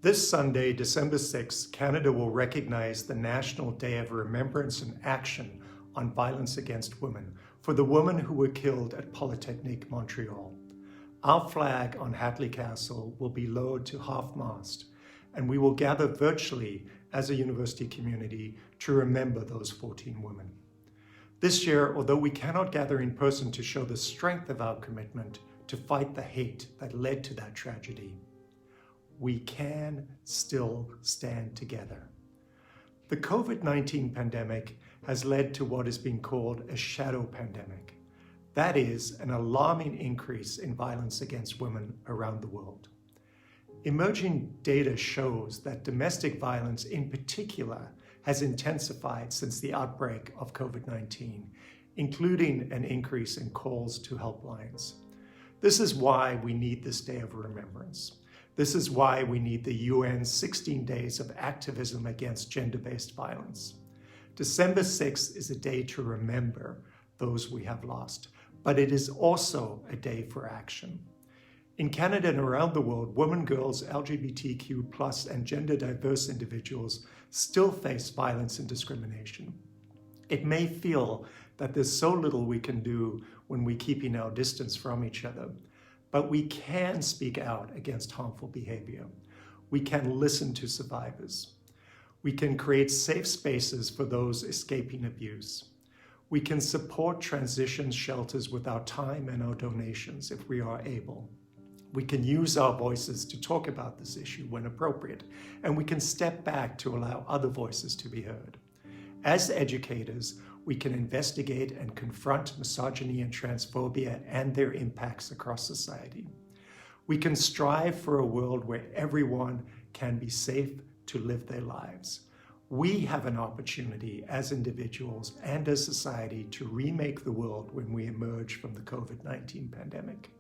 This Sunday, December 6th, Canada will recognize the National Day of Remembrance and Action on Violence Against Women for the women who were killed at Polytechnique, Montreal. Our flag on Hatley Castle will be lowered to half-mast, and we will gather virtually as a university community to remember those 14 women. This year, although we cannot gather in person to show the strength of our commitment to fight the hate that led to that tragedy, we can still stand together. The COVID-19 pandemic has led to what is being called a shadow pandemic. That is an alarming increase in violence against women around the world. Emerging data shows that domestic violence in particular has intensified since the outbreak of COVID-19, including an increase in calls to helplines. This is why we need this Day of Remembrance. This is why we need the UN's 16 days of activism against gender-based violence. December 6th is a day to remember those we have lost, but it is also a day for action. In Canada and around the world, women, girls, LGBTQ+, and gender diverse individuals still face violence and discrimination. It may feel that there's so little we can do when we're keeping our distance from each other, but we can speak out against harmful behavior. We can listen to survivors. We can create safe spaces for those escaping abuse. We can support transition shelters with our time and our donations if we are able. We can use our voices to talk about this issue when appropriate, and we can step back to allow other voices to be heard. As educators, we can investigate and confront misogyny and transphobia and their impacts across society. We can strive for a world where everyone can be safe to live their lives. We have an opportunity as individuals and as society to remake the world when we emerge from the COVID-19 pandemic.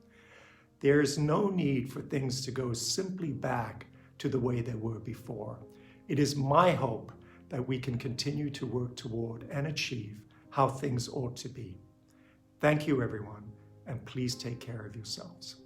There is no need for things to go simply back to the way they were before. It is my hope that we can continue to work toward and achieve how things ought to be. Thank you, everyone, and please take care of yourselves.